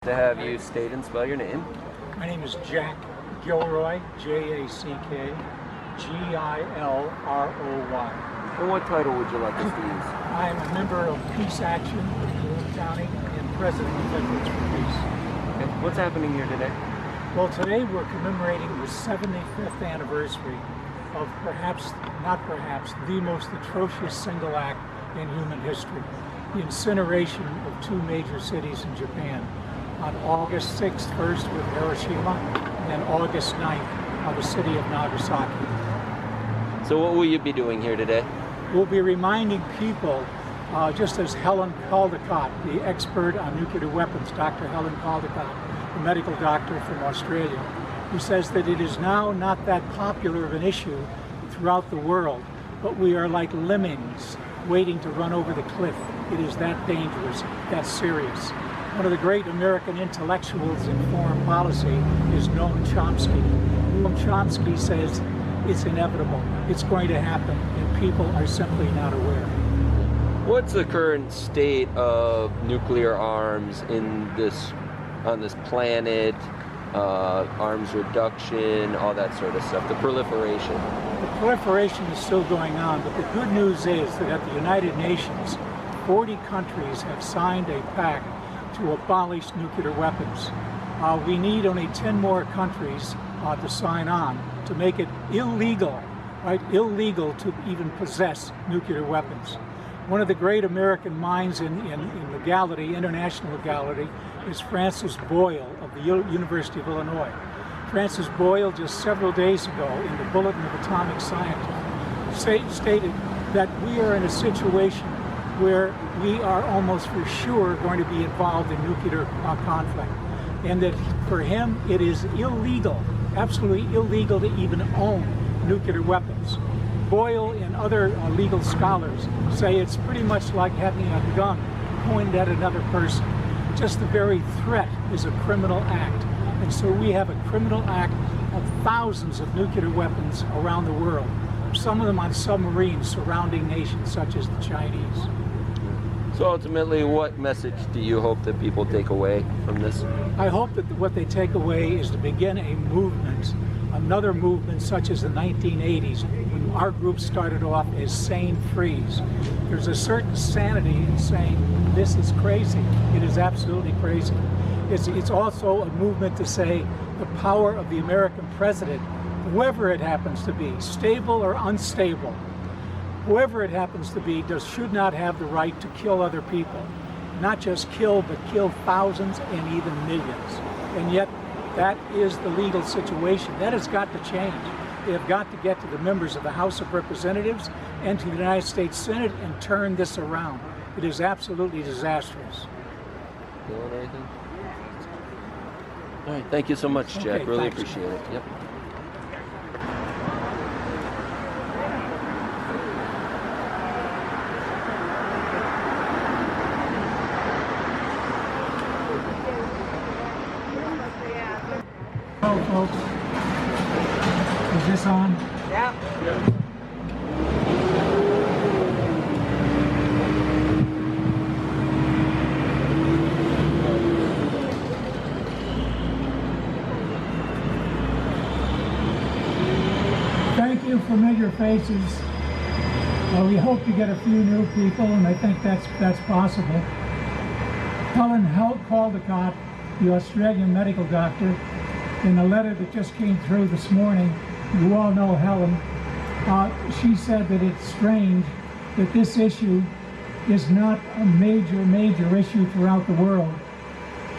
to have you state and spell your name. My name is Jack Gilroy, J-A-C-K, G-I-L-R-O-Y. And what title would you like us to use? I am a member of Peace Action in Columbia County and president of Veterans for Peace. Okay. What's happening here today? Well, today we're commemorating the 75th anniversary of the most atrocious single act in human history, the incineration of two major cities in Japan. On August 6th first with Hiroshima, and then August 9th of the city of Nagasake. So what will you be doing here today? We'll be reminding people, just as Helen Caldicott, the expert on nuclear weapons, Dr. Helen Caldicott, a medical doctor from Australia, who says that it is now not that popular of an issue throughout the world, but we are like lemmings waiting to run over the cliff. It is that dangerous, that serious. One of the great American intellectuals in foreign policy is Noam Chomsky. Noam Chomsky says it's inevitable, it's going to happen, and people are simply not aware. What's the current state of nuclear arms on this planet, arms reduction, all that sort of stuff, the proliferation? The proliferation is still going on, but the good news is that at the United Nations, 40 countries have signed a pact to abolish nuclear weapons. We need only 10 more countries to sign on to make it illegal, right? Illegal to even possess nuclear weapons. One of the great American minds in legality, international legality, is Francis Boyle of the University of Illinois. Francis Boyle, just several days ago, in the Bulletin of Atomic Scientists, stated that we are in a situation where we are almost for sure going to be involved in nuclear conflict. And that for him, it is illegal, absolutely illegal to even own nuclear weapons. Boyle and other legal scholars say it's pretty much like having a gun pointed at another person. Just the very threat is a criminal act. And so we have a criminal act of thousands of nuclear weapons around the world, some of them on submarines surrounding nations such as the Chinese. So ultimately, what message do you hope that people take away from this? I hope that what they take away is to begin a movement, another movement such as the 1980s, when our group started off as Sane Freeze. There's a certain sanity in saying, this is crazy. It is absolutely crazy. It's also a movement to say the power of the American president, whoever it happens to be, stable or unstable, whoever it happens to be, should not have the right to kill other people. Not just kill, but kill thousands and even millions. And yet, that is the legal situation. That has got to change. They have got to get to the members of the House of Representatives and to the United States Senate and turn this around. It is absolutely disastrous. Feeling anything? All right, thank you so much, Jack. Okay, really thanks. appreciate it. Yep. Hello, folks. Is this on? Yeah. Thank you, familiar faces. We hope to get a few new people, and I think that's possible. Helen Caldicott, the Australian medical doctor, in a letter that just came through this morning, you all know Helen, she said that it's strange that this issue is not a major issue throughout the world.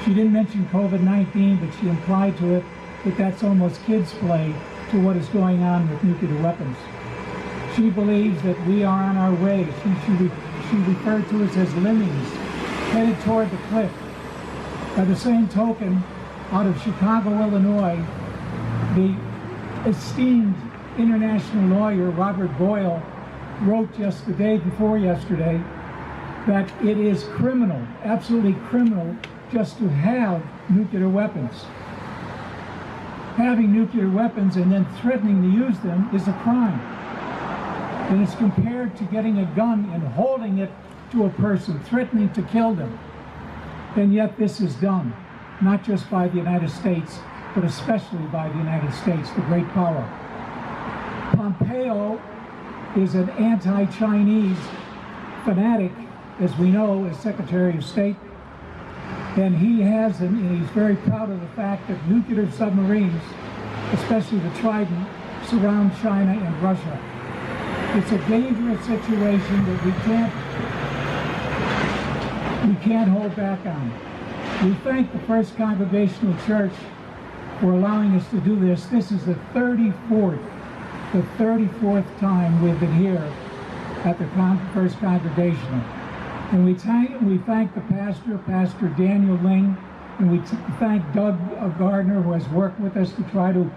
She didn't mention COVID-19, but she implied to it that that's almost kids' play to what is going on with nuclear weapons. She believes that we are on our way. She referred to us as lemmings, headed toward the cliff. By the same token, out of Chicago, Illinois, the esteemed international lawyer Robert Boyle wrote just the day before yesterday that it is criminal, absolutely criminal, just to have nuclear weapons. Having nuclear weapons and then threatening to use them is a crime. And it's compared to getting a gun and holding it to a person, threatening to kill them. And yet this is done. not just by the United States, but especially by the United States, the great power. Pompeo is an anti-Chinese fanatic, as we know, as Secretary of State, and he's very proud of the fact that nuclear submarines, especially the Trident, surround China and Russia. It's a dangerous situation that we can't hold back on. We thank the First Congregational Church for allowing us to do this. This is the 34th time we've been here at the First Congregational. And we thank the pastor, Pastor Daniel Ling, and we thank Doug Gardner, who has worked with us to try to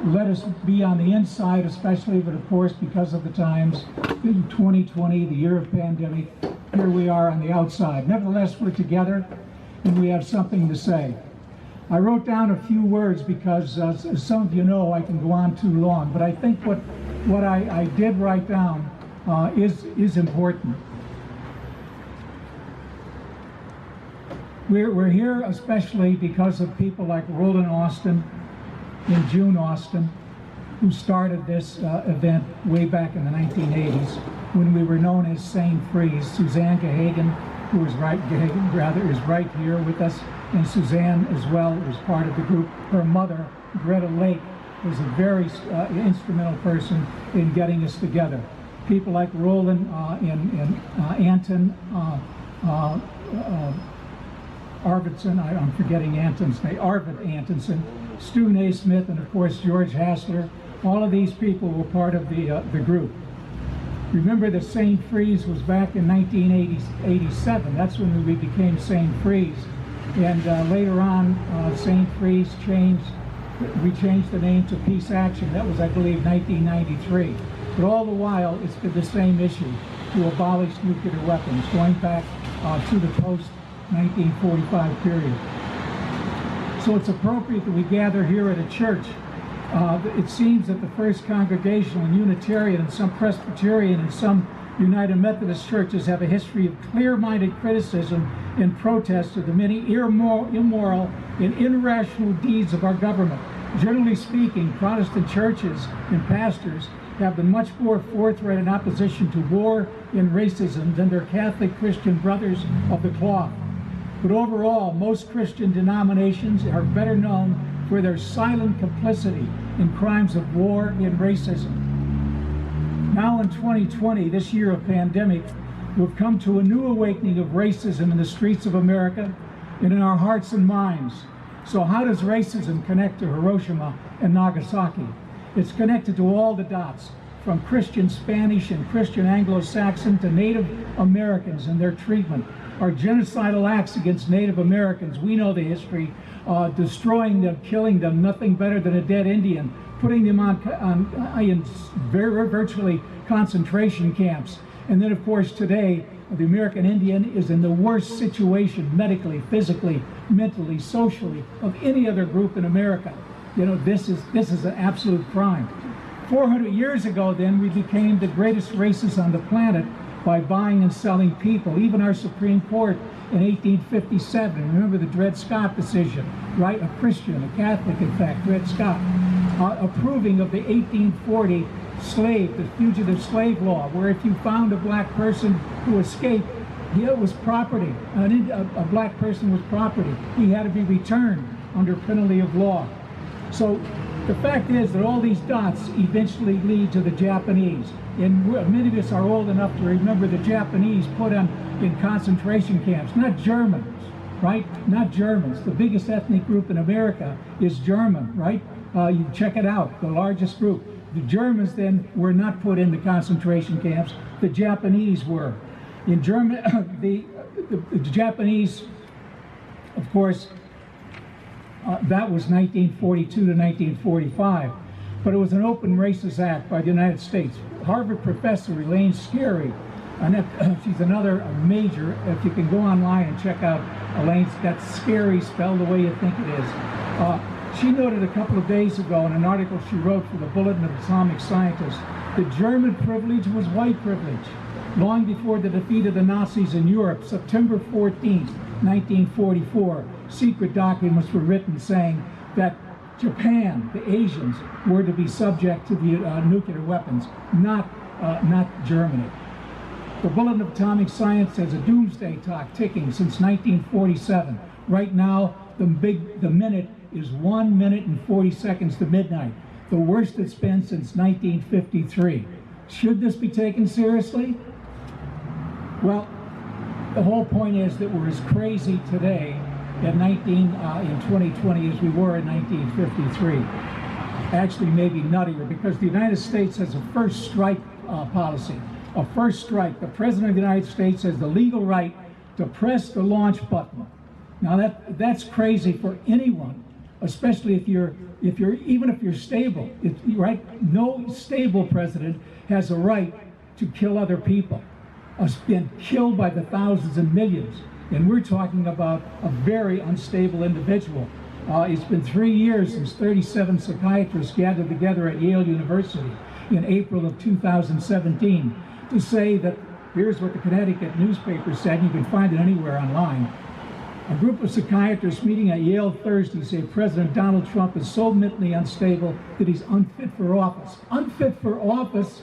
let us be on the inside, especially, but of course, because of the times, in 2020, the year of pandemic, here we are on the outside. Nevertheless, we're together, and we have something to say. I wrote down a few words because, as some of you know, I can go on too long, but I think what I did write down is important. We're here especially because of people like Roland Austin and June Austin, who started this event way back in the 1980s when we were known as St. Freeze. Suzanne Gahagan, who is right here with us, and Suzanne as well was part of the group. Her mother, Greta Lake, was a very instrumental person in getting us together. People like Roland and Anton Arvidsson, I'm forgetting Anton's name, Arvid Antonson, Stu Naismith, and of course George Hassler. All of these people were part of the group. Remember that St. Freeze was back in 1987. That's when we became St. Freeze. And later on, St. Freeze we changed the name to Peace Action. That was, I believe, 1993. But all the while, it's been the same issue, to abolish nuclear weapons, going back to the post-1945 period. So it's appropriate that we gather here at a church. It seems that the First Congregational and Unitarian and some Presbyterian and some United Methodist churches have a history of clear-minded criticism and protest of the many immoral and irrational deeds of our government. Generally speaking, Protestant churches and pastors have been much more forthright in opposition to war and racism than their Catholic Christian brothers of the cloth. But overall, most Christian denominations are better known for their silent complicity in crimes of war and racism. Now in 2020, this year of pandemic, we've come to a new awakening of racism in the streets of America and in our hearts and minds. So how does racism connect to Hiroshima and Nagasake? It's connected to all the dots, from Christian Spanish and Christian Anglo-Saxon to Native Americans and their treatment. Our genocidal acts against Native Americans, we know the history, destroying them, killing them, nothing better than a dead Indian, putting them in virtually concentration camps. And then, of course, today, the American Indian is in the worst situation medically, physically, mentally, socially, of any other group in America. You know, this is an absolute crime. 400 years ago, then, we became the greatest racists on the planet by buying and selling people. Even our Supreme Court in 1857, remember the Dred Scott decision, right? A Christian, a Catholic, in fact, Dred Scott, approving of the 1840 the fugitive slave law, where if you found a black person who escaped, it was property. A black person was property. He had to be returned under penalty of law. So the fact is that all these dots eventually lead to the Japanese. And many of us are old enough to remember the Japanese put them in concentration camps, not Germans, right? Not Germans. The biggest ethnic group in America is German, right? You check it out, the largest group. The Germans then were not put into concentration camps. The Japanese were. In Germany, the Japanese, of course, that was 1942 to 1945. But it was an open racist act by the United States. Harvard professor Elaine Scarry, and she's another major, if you can go online and check out Elaine's, that's Scarry spelled the way you think it is. She noted a couple of days ago in an article she wrote for the Bulletin of Atomic Scientists that German privilege was white privilege. Long before the defeat of the Nazis in Europe, September 14, 1944, secret documents were written saying that Japan, the Asians, were to be subject to the nuclear weapons, not Germany. The Bulletin of Atomic Science has a doomsday clock ticking since 1947. Right now, the minute is 1 minute and 40 seconds to midnight, the worst it's been since 1953. Should this be taken seriously? Well, the whole point is that we're as crazy today in 2020 as we were in 1953. Actually, maybe nuttier, because the United States has a first strike policy. A first strike. The President of the United States has the legal right to press the launch button. Now that's crazy for anyone, especially if you're stable. Right? No stable president has a right to kill other people, been killed by the thousands and millions. And we're talking about a very unstable individual. It's been 3 years since 37 psychiatrists gathered together at Yale University in April of 2017 to say that, here's what the Connecticut newspaper said, and you can find it anywhere online. A group of psychiatrists meeting at Yale Thursday say President Donald Trump is so mentally unstable that he's unfit for office. Unfit for office,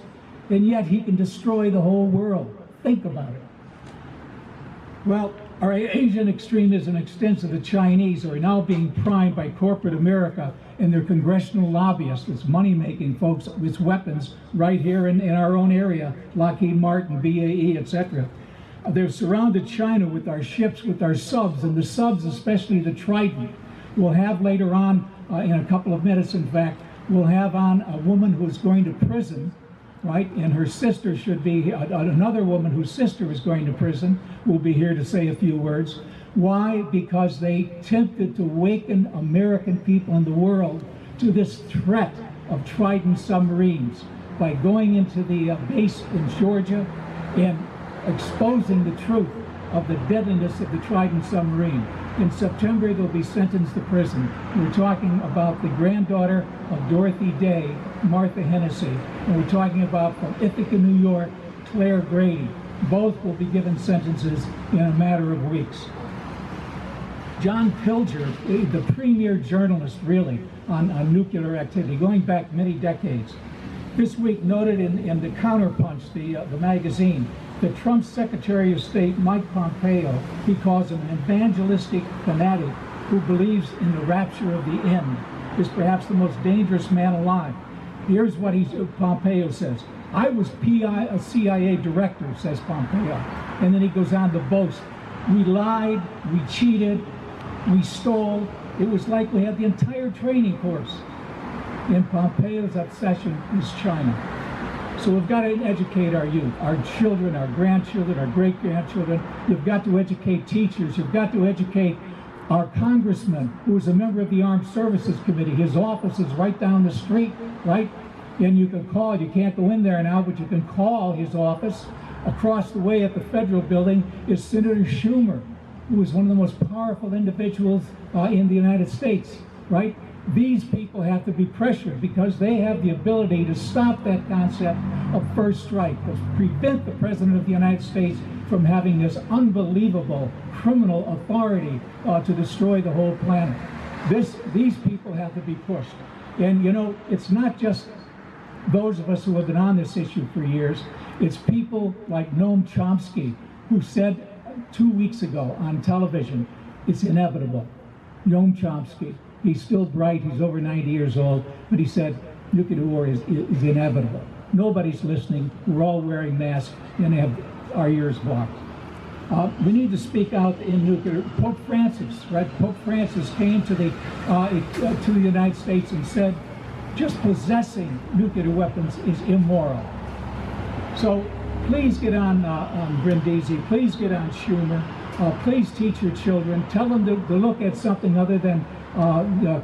and yet he can destroy the whole world. Think about it. Well, our Asian extremism extends to the Chinese, who are now being primed by corporate America and their congressional lobbyists, its money-making folks with weapons right here in our own area, Lockheed Martin, BAE, etc. They've surrounded China with our ships, with our subs, and the subs, especially the Trident. We'll have later on, in a couple of minutes, in fact, we'll have on a woman who's going to prison, right? And her sister should be, another woman whose sister is going to prison, will be here to say a few words. Why? Because they attempted to awaken American people in the world to this threat of Trident submarines by going into the base in Georgia and exposing the truth of the deadliness of the Trident submarine. In September, they'll be sentenced to prison. We're talking about the granddaughter of Dorothy Day, Martha Hennessy, and we're talking about from Ithaca, New York, Claire Grady. Both will be given sentences in a matter of weeks. John Pilger, the premier journalist really on nuclear activity, going back many decades, this week noted in the Counterpunch, the magazine, that Trump's Secretary of State, Mike Pompeo, he calls him an evangelistic fanatic who believes in the rapture of the end, is perhaps the most dangerous man alive. Here's what Pompeo says. I was a CIA director, says Pompeo. And then he goes on to boast. We lied, we cheated, we stole. It was like we had the entire training course. And Pompeo's obsession is China. So we've got to educate our youth, our children, our grandchildren, our great-grandchildren. You've got to educate teachers. You've got to educate our congressman, who is a member of the Armed Services Committee. His office is right down the street, right? And you can call, you can't go in there now, but you can call his office. Across the way at the federal building is Senator Schumer, who is one of the most powerful individuals in the United States, right? These people have to be pressured because they have the ability to stop that concept of first strike, to prevent the President of the United States from having this unbelievable criminal authority to destroy the whole planet. These people have to be pushed. And you know, it's not just those of us who have been on this issue for years. It's people like Noam Chomsky, who said 2 weeks ago on television, it's inevitable. Noam Chomsky. He's still bright, he's over 90 years old, but he said nuclear war is inevitable. Nobody's listening, we're all wearing masks and have our ears blocked. We need to speak out in nuclear. Pope Francis, right? Pope Francis came to the United States and said, just possessing nuclear weapons is immoral. So please get on Brindisi, please get on Schumer, please teach your children, tell them to look at something other than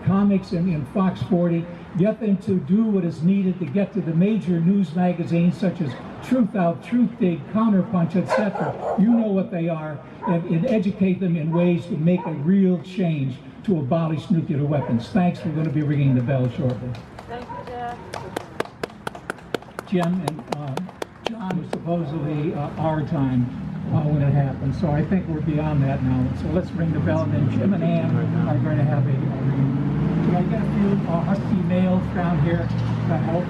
comics and Fox 40, get them to do what is needed to get to the major news magazines such as Truth Out, Truth Dig, Counterpunch, etc. You know what they are, and educate them in ways to make a real change to abolish nuclear weapons. Thanks. We're going to be ringing the bell shortly. Thank you, Jeff. Jim and dawn was supposedly our time when it happened. So I think we're beyond that now. So let's ring the bell, and then Jim and Ann are going to have a reading. Can I get a few husky males down here to help?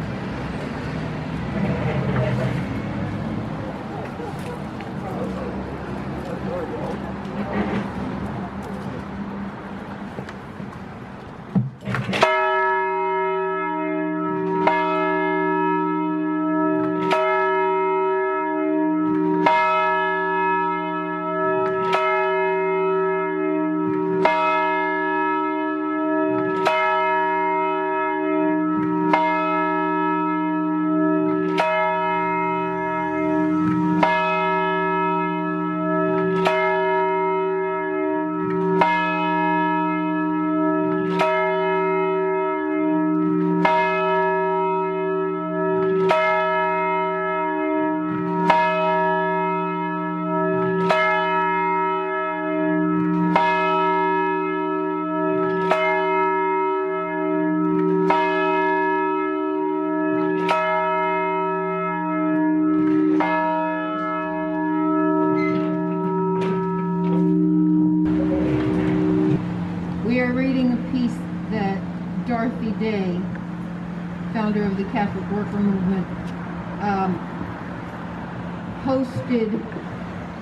Founder of the Catholic Worker Movement, posted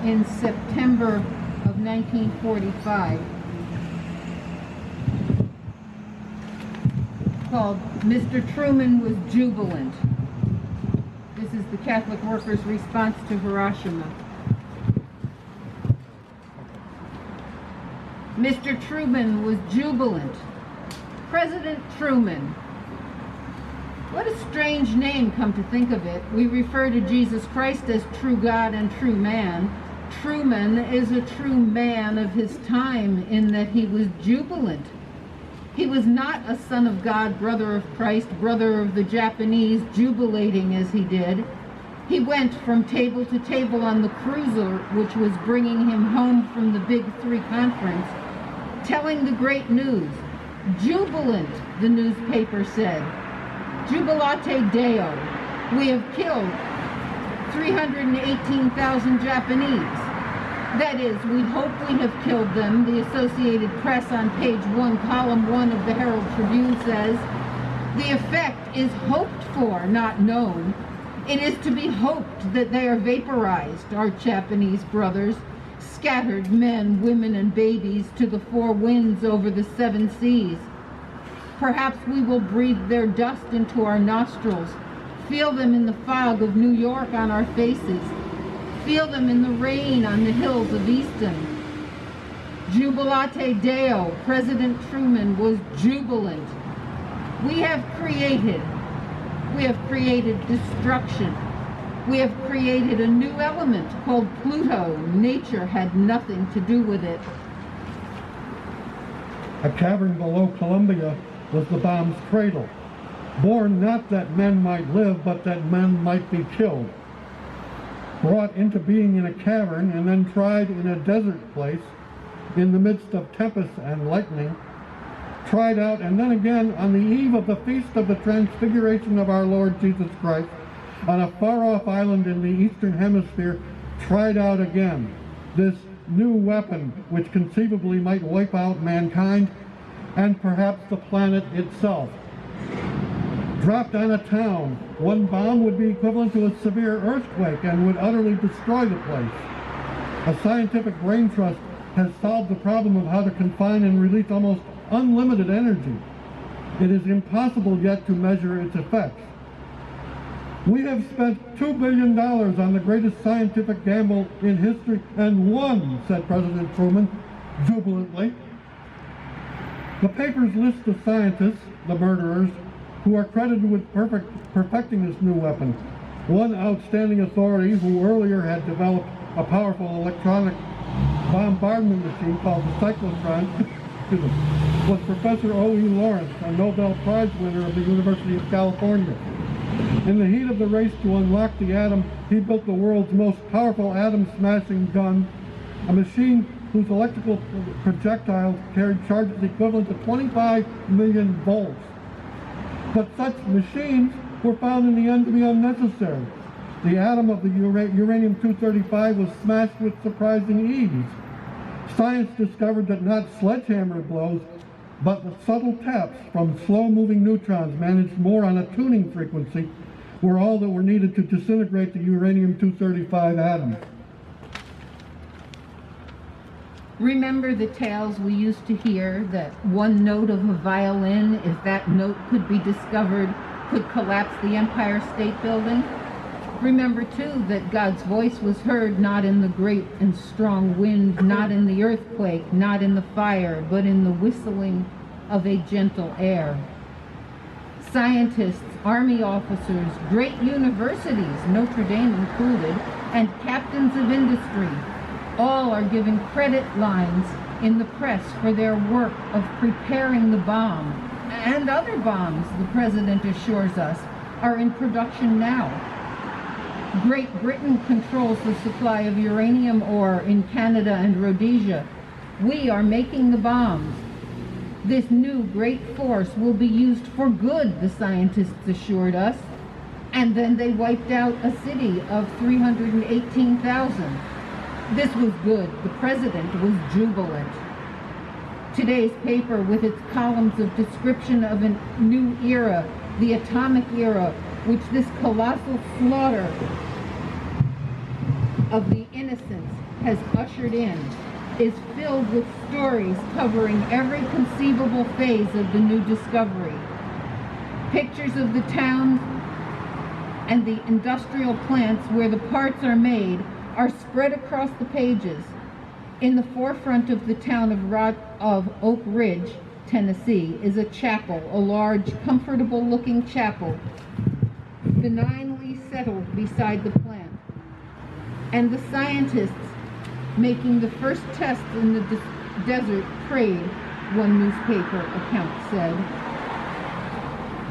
in September of 1945, called "Mr. Truman Was Jubilant." This is the Catholic workers' response to Hiroshima. Mr. Truman was jubilant. President Truman. What a strange name, come to think of it. We refer to Jesus Christ as true God and true man. Truman is a true man of his time in that he was jubilant. He was not a son of God, brother of Christ, brother of the Japanese, jubilating as he did. He went from table to table on the cruiser, which was bringing him home from the Big Three conference, telling the great news. Jubilant, the newspaper said. Jubilate Deo. We have killed 318,000 Japanese. That is, we hope we have killed them. The Associated Press on page 1, column 1 of the Herald Tribune says, the effect is hoped for, not known. It is to be hoped that they are vaporized, our Japanese brothers, scattered men, women, and babies to the four winds over the seven seas. Perhaps we will breathe their dust into our nostrils, feel them in the fog of New York on our faces, feel them in the rain on the hills of Easton. Jubilate Deo, President Truman was jubilant. We have created destruction. We have created a new element called Pluto. Nature had nothing to do with it. A cavern below Columbia was the bomb's cradle, born not that men might live, but that men might be killed. Brought into being in a cavern and then tried in a desert place, in the midst of tempest and lightning, tried out and then again on the eve of the feast of the transfiguration of our Lord Jesus Christ, on a far-off island in the eastern hemisphere, tried out again this new weapon which conceivably might wipe out mankind and perhaps the planet itself. Dropped on a town, one bomb would be equivalent to a severe earthquake and would utterly destroy the place. A scientific brain trust has solved the problem of how to confine and release almost unlimited energy. It is impossible yet to measure its effects. We have spent $2 billion on the greatest scientific gamble in history and won, said President Truman jubilantly. The papers list the scientists, the murderers, who are credited with perfecting this new weapon. One outstanding authority who earlier had developed a powerful electronic bombardment machine called the cyclotron was Professor O.E. Lawrence, a Nobel Prize winner of the University of California. In the heat of the race to unlock the atom, he built the world's most powerful atom-smashing gun, a machine whose electrical projectiles carried charges equivalent to 25 million volts. But such machines were found in the end to be unnecessary. The atom of the uranium-235 was smashed with surprising ease. Science discovered that not sledgehammer blows, but the subtle taps from slow-moving neutrons managed more on a tuning frequency were all that were needed to disintegrate the uranium-235 atom. Remember the tales we used to hear that one note of a violin, if that note could be discovered, could collapse the Empire State Building? Remember, too, that God's voice was heard not in the great and strong wind, not in the earthquake, not in the fire, but in the whistling of a gentle air. Scientists, army officers, great universities, Notre Dame included, and captains of industry, all are given credit lines in the press for their work of preparing the bomb. And other bombs, the president assures us, are in production now. Great Britain controls the supply of uranium ore in Canada and Rhodesia. We are making the bombs. This new great force will be used for good, the scientists assured us. And then they wiped out a city of 318,000. This was good. The president was jubilant. Today's paper, with its columns of description of a new era, the atomic era, which this colossal slaughter of the innocents has ushered in, is filled with stories covering every conceivable phase of the new discovery. Pictures of the towns and the industrial plants where the parts are made are spread across the pages. In the forefront of the town of Oak Ridge, Tennessee, is a chapel, a large, comfortable-looking chapel, benignly settled beside the plant. And the scientists making the first tests in the desert prayed, one newspaper account said.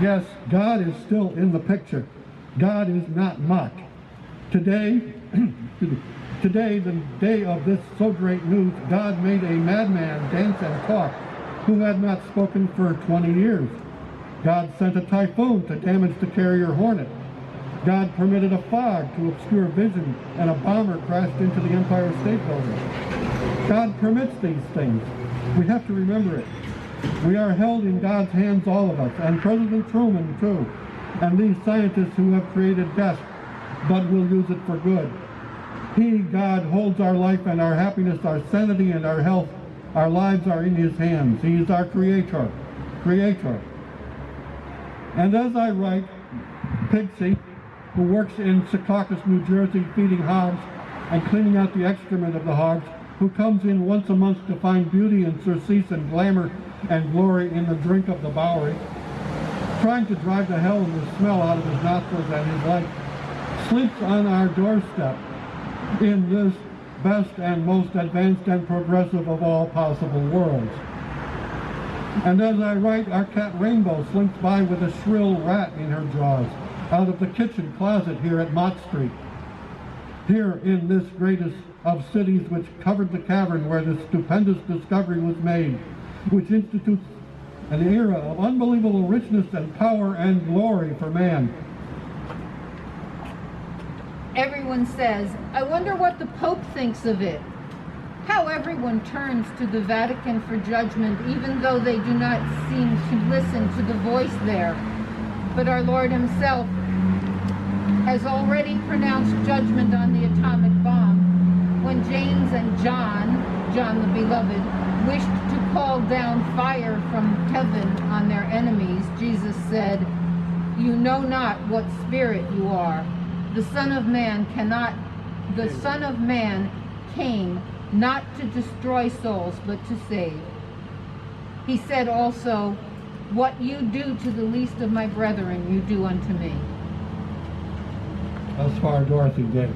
Yes, God is still in the picture. God is not mocked. Today, the day of this so great news, God made a madman dance and talk who had not spoken for 20 years. God sent a typhoon to damage the carrier Hornet. God permitted a fog to obscure vision, and a bomber crashed into the Empire State Building. God permits these things. We have to remember it. We are held in God's hands, all of us, and President Truman too, and these scientists who have created death, but will use it for good. He, God, holds our life and our happiness, our sanity and our health. Our lives are in His hands. He is our Creator. And as I write, Pigsy, who works in Secaucus, New Jersey, feeding hogs and cleaning out the excrement of the hogs, who comes in once a month to find beauty and surcease and glamour and glory in the drink of the Bowery, trying to drive the hell and the smell out of his nostrils and his life, sleeps on our doorstep in this best and most advanced and progressive of all possible worlds. And as I write, our cat Rainbow slinks by with a shrill rat in her jaws out of the kitchen closet here at Mott Street. Here in this greatest of cities which covered the cavern where this stupendous discovery was made, which institutes an era of unbelievable richness and power and glory for man. Everyone says, I wonder what the Pope thinks of it. How everyone turns to the Vatican for judgment, even though they do not seem to listen to the voice there. But our Lord Himself has already pronounced judgment on the atomic bomb. When James and John the Beloved, wished to call down fire from heaven on their enemies, Jesus said, "You know not what spirit you are. The Son of Man came not to destroy souls, but to save." He said also, "What you do to the least of my brethren, you do unto me." Thus far, Dorothy Day.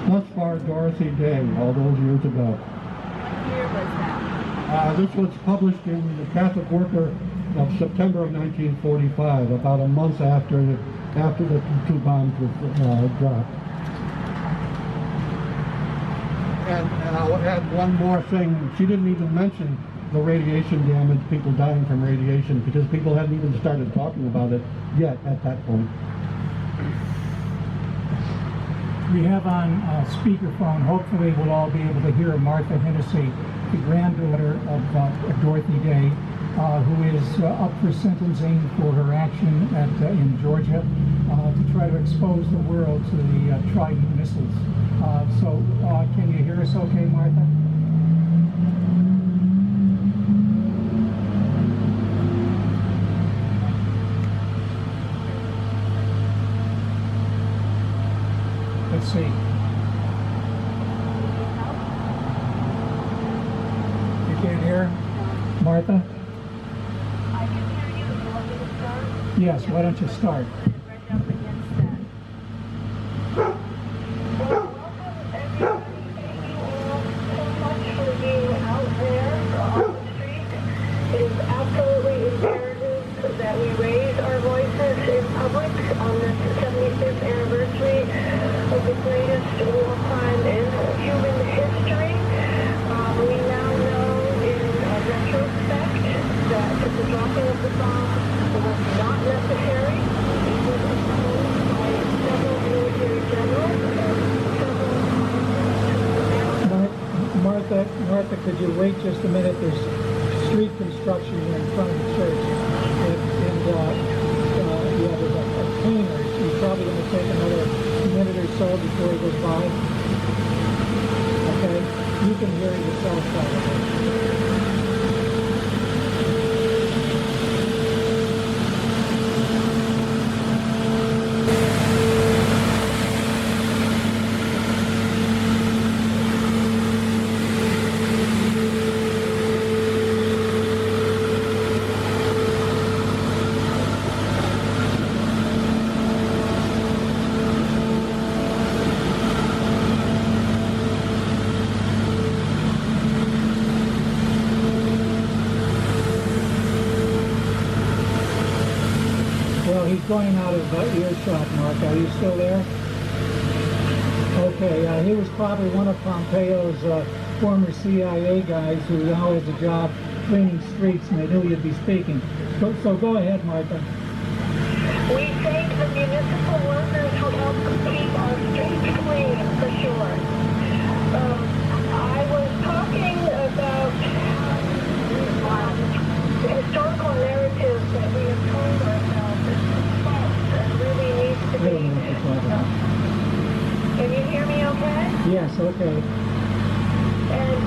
Thus far, Dorothy Day, all those years ago. What year was that? This was published in the Catholic Worker of September of 1945, about a month after the two bombs were dropped. And I'll add one more thing. She didn't even mention the radiation damage, people dying from radiation, because people hadn't even started talking about it yet at that point. We have on speakerphone, hopefully we'll all be able to hear Martha Hennessy, the granddaughter of Dorothy Day, who is up for sentencing for her action in Georgia to try to expose the world to the Trident missiles. So can you hear us okay, Martha? Let's see. You can't hear? Martha? I can hear you. You want me to start? Yes, why don't you start? Right up against that. Well, welcome everybody. Thank you all so much for being out there on the street. It is absolutely imperative that we raise our voices in public on this 75th anniversary of the greatest war crime in human history. We now know in retrospect that the dropping of the bomb was not necessary. It was opposed by several military generals and several Martha, could you wait just a minute? There's street construction here in front of the church. Yeah, there's a cleaner. He's probably going to take another minute or so before he goes by. Okay? You can hear it yourself probably. He's going out of earshot, Mark. Are you still there? Okay, he was probably one of Pompeo's former CIA guys who now has a job cleaning streets, and they knew you'd be speaking. So go ahead, Martha. We thank the municipal workers who help keep our streets clean, for sure. I was talking about the historical narrative that we have told ourselves is false and really needs to be. Can you hear me okay? Yes, okay. And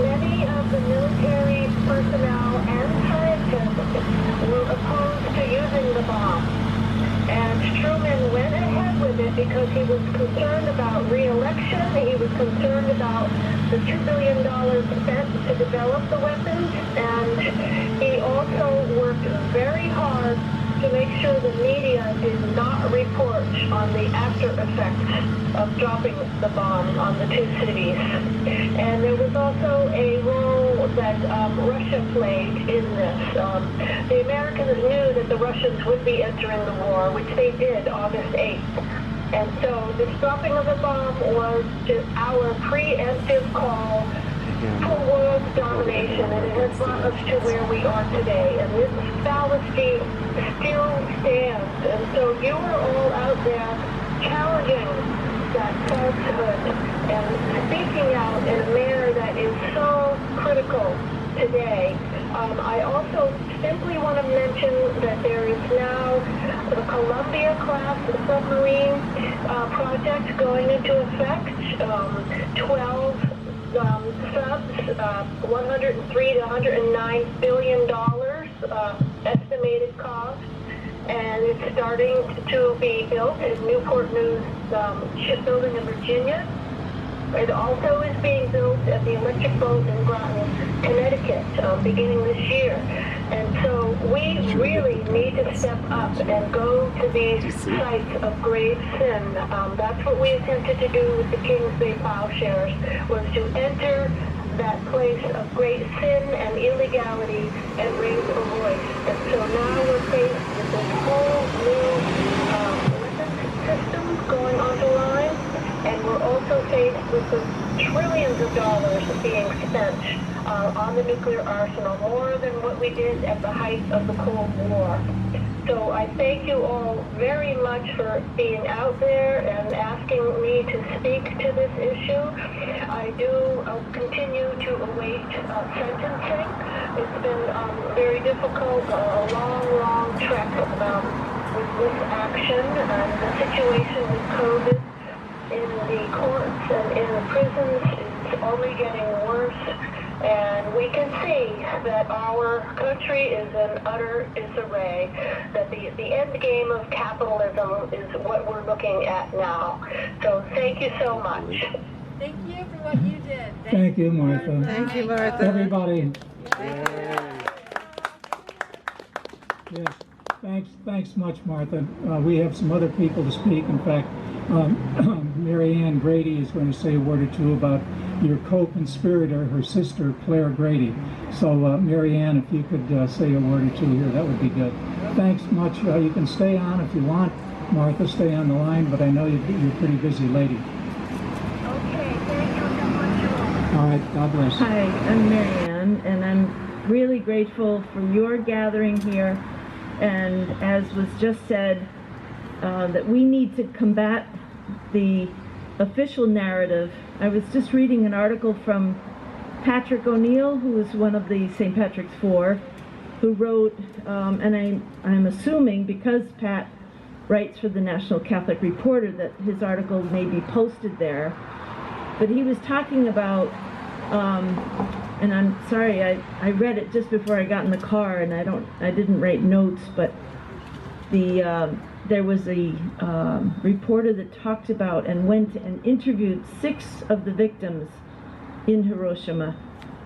many of the military personnel and scientists were opposed to using the bomb. And Truman went ahead with it because he was concerned about re-election. He was concerned about the $2 billion spent to develop the weapons. And he also worked very hard to make sure the media did not report on the after effects of dropping the bomb on the two cities. And there was also a role that Russia played in this. The Americans knew that the Russians would be entering the war, which they did August 8th. And so this dropping of the bomb was just our preemptive call for world domination, and it has brought us to where we are today. And this fallacy still stands. And so you are all out there challenging that falsehood and speaking out in a manner that is so critical today. I also simply want to mention that there is now the Columbia-class submarine project going into effect. 12 subs, 103 to 109 billion dollars estimated cost, and it's starting to be built at Newport News shipbuilding in Virginia. It also is being built at the Electric Boat in Groton, Connecticut, beginning this year. And so we really need to step up and go to these sites of grave sin. That's what we attempted to do with the Kings Bay Plowshares, was to enter that place of great sin and illegality and raise a voice. And so now we're faced with this whole new weapons system going onto line, and we're also also faced with the trillions of dollars being spent on the nuclear arsenal, more than what we did at the height of the Cold War. So I thank you all very much for being out there and asking me to speak to this issue. I do continue to await sentencing. It's been very difficult, a long trek with this action, and the situation with COVID in the courts and in the prisons is only getting worse. And we can see that our country is in utter disarray, that the end game of capitalism is what we're looking at now. So thank you so much. Thank you for what you did. Thank you, Martha. Thank you, Martha. Everybody. Yes, thanks much, Martha. We have some other people to speak. In fact, Mary Ann Grady is going to say a word or two about your co-conspirator, her sister, Claire Grady. So, Mary Ann, if you could say a word or two here, that would be good. Thanks much. You can stay on if you want. Martha, stay on the line, but I know you're a pretty busy lady. Okay, thank you so much. All right, God bless. Hi, I'm Mary Ann, and I'm really grateful for your gathering here. And as was just said, that we need to combat the official narrative. I was just reading an article from Patrick O'Neill, who is one of the St. Patrick's Four, who wrote, and I'm assuming because Pat writes for the National Catholic Reporter that his article may be posted there, but he was talking about, and I'm sorry, I read it just before I got in the car, and I didn't write notes, but there was a reporter that talked about and went and interviewed 6 of the victims in Hiroshima.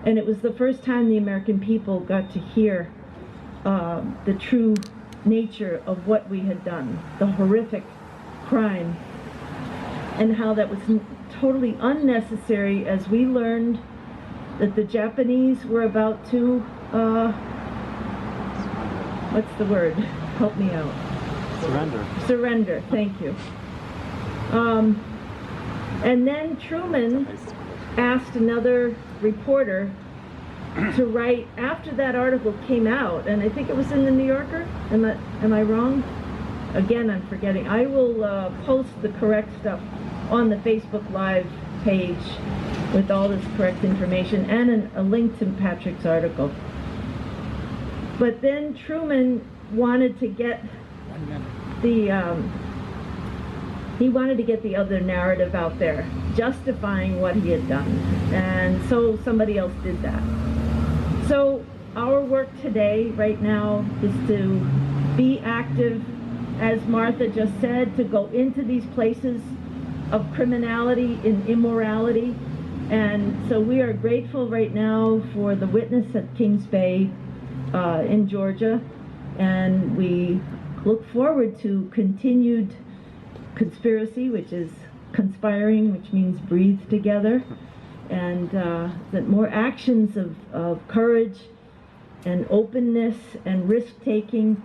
And it was the first time the American people got to hear the true nature of what we had done, the horrific crime, and how that was totally unnecessary as we learned that the Japanese were about to, what's the word? Help me out. Surrender, thank you. And then Truman asked another reporter to write, after that article came out, and I think it was in the New Yorker, am I wrong? Again, I'm forgetting. I will post the correct stuff on the Facebook Live page with all this correct information and a link to Patrick's article. But then Truman wanted to get the other narrative out there, justifying what he had done, and so somebody else did that. So our work today, right now, is to be active, as Martha just said, to go into these places of criminality and immorality. And so we are grateful right now for the witness at Kings Bay in Georgia, and we look forward to continued conspiracy, which is conspiring, which means breathe together, and that more actions of courage and openness and risk-taking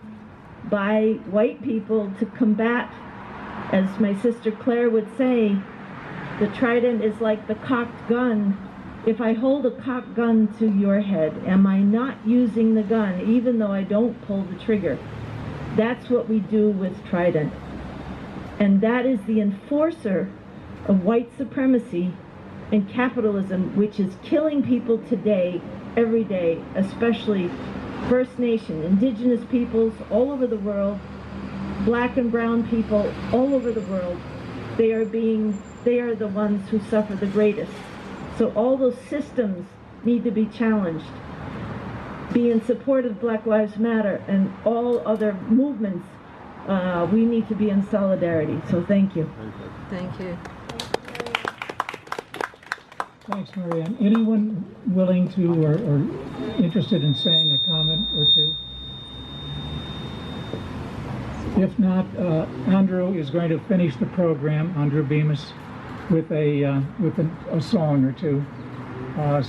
by white people to combat, as my sister Claire would say, the trident is like the cocked gun. If I hold a cocked gun to your head, am I not using the gun even though I don't pull the trigger? That's what we do with Trident. And that is the enforcer of white supremacy and capitalism, which is killing people today, every day, especially First Nation, indigenous peoples all over the world, black and brown people all over the world. They are the ones who suffer the greatest. So all those systems need to be challenged. Be in support of Black Lives Matter and all other movements. We need to be in solidarity. So thank you. Thank you. Thanks, Marianne. Anyone willing to or interested in saying a comment or two? If not, Andrew is going to finish the program, Andrew Bemis, with a song or two.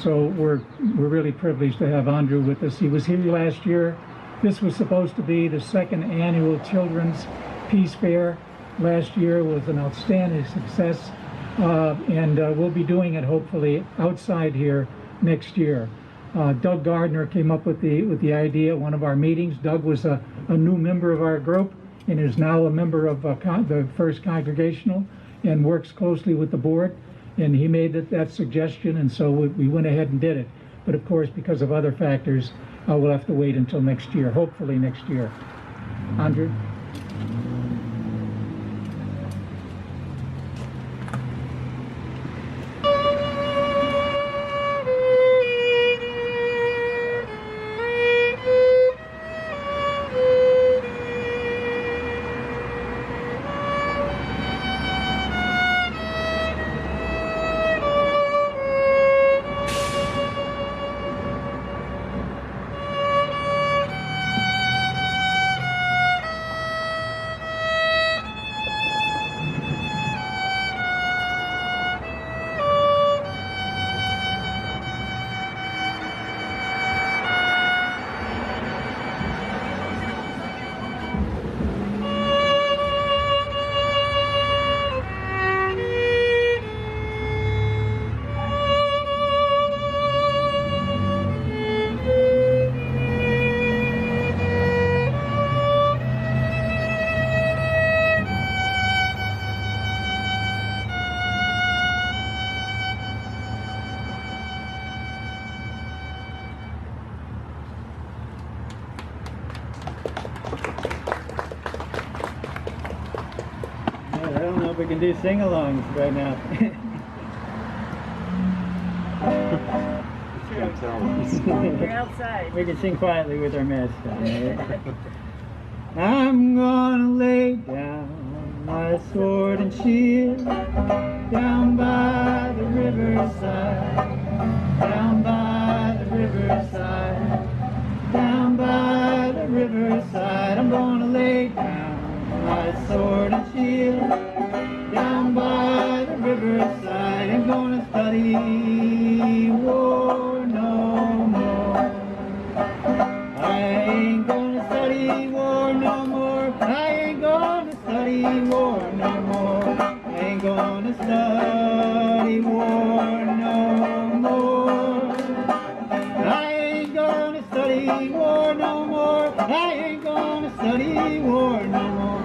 So we're really privileged to have Andrew with us. He was here last year. This was supposed to be the second annual Children's Peace Fair. Last year was an outstanding success. and we'll be doing it hopefully outside here next year. Doug Gardner came up with the idea at one of our meetings. Doug was a new member of our group and is now a member of the First Congregational and works closely with the board. And he made that suggestion, and so we went ahead and did it. But of course, because of other factors, we'll have to wait until next year, hopefully next year. Andrew? I don't know if we can do sing-alongs right now. You're outside. We can sing quietly with our masks on. Right? I'm gonna lay down my sword and shield down by the riverside, down by the riverside, down by the riverside. I'm gonna lay down my sword and shield down by the riverside. I'm gonna study war no more. I ain't gonna study war no more. I ain't gonna study war no more. I ain't gonna study war no more. I ain't gonna study war no more. I ain't gonna study war no more.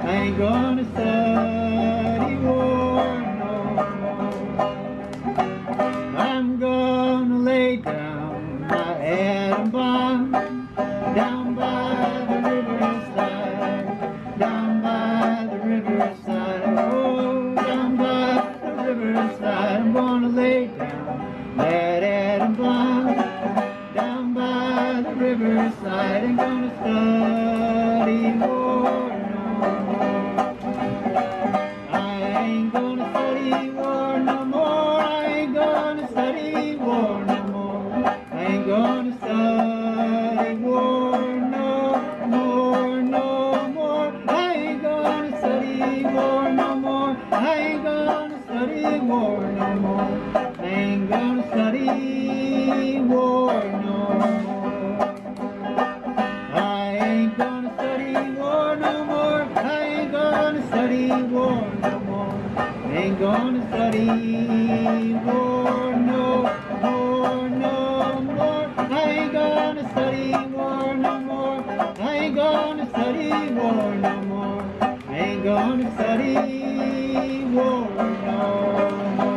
I ain't gonna study war no more. I'm gonna lay down my atom bomb down by the riverside, down by the riverside, oh, down by the riverside. I'm gonna lay down that atom bomb down by the riverside. I'm gonna study war no more. I ain't gonna study war no more. I ain't gonna study war no more. I ain't gonna study war no more, no more. I ain't gonna study war no more. I ain't gonna study war no more. I ain't gonna study war no more. I ain't gonna study war no more. I ain't gonna study war no more. I ain't gonna study war no more, no more. I ain't gonna study war no more. I ain't gonna study war no more. I ain't gonna study war no more.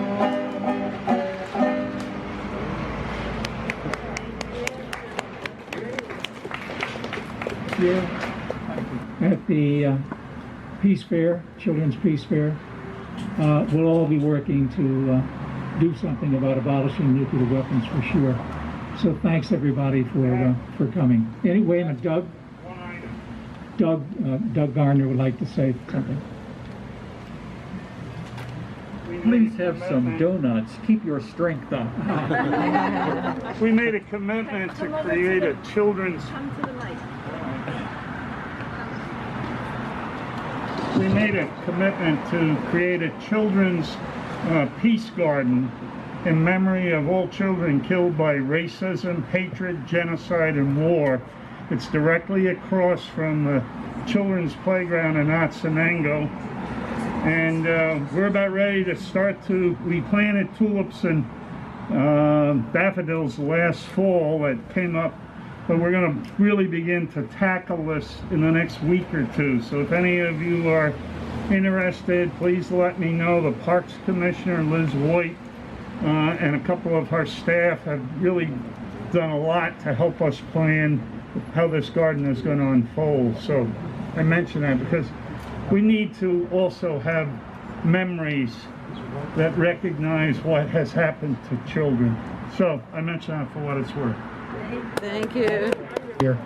Here at the Peace Fair, Children's Peace Fair, we'll all be working to do something about abolishing nuclear weapons for sure. So thanks everybody for coming. Anyway, Doug Gardner would like to say something. Please have some donuts. Keep your strength up. We made a commitment to create a children's. Come to the mic. We made a commitment to create a children's peace garden in memory of all children killed by racism, hatred, genocide, and war. It's directly across from the children's playground in Otsenango. And we're about ready to we planted tulips and daffodils last fall that came up, but we're going to really begin to tackle this in the next week or two. So if any of you are interested, please let me know. The Parks Commissioner, Liz White, and a couple of her staff have really done a lot to help us plan how this garden is going to unfold. So I mention that because we need to also have memories that recognize what has happened to children. So I mention that for what it's worth. Thank you. Here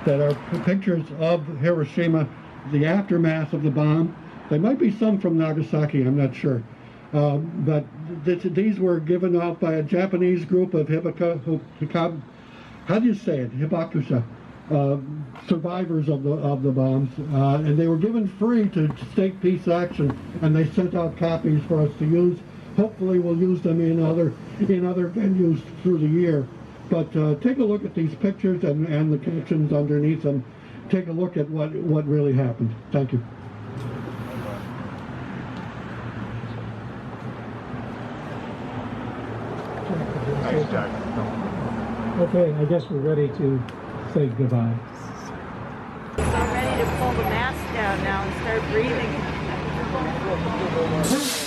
that are pictures of Hiroshima, the aftermath of the bomb. They might be some from Nagasake, I'm not sure. But these were given out by a Japanese group of Hibakusha survivors of the bombs, and they were given free to State Peace Action, and they sent out copies for us to use. Hopefully we'll use them in other venues through the year. But take a look at these pictures and the captions underneath them. Take a look at what really happened. Thank you. Okay, I guess we're ready to say goodbye. I'm ready to pull the mask down now and start breathing.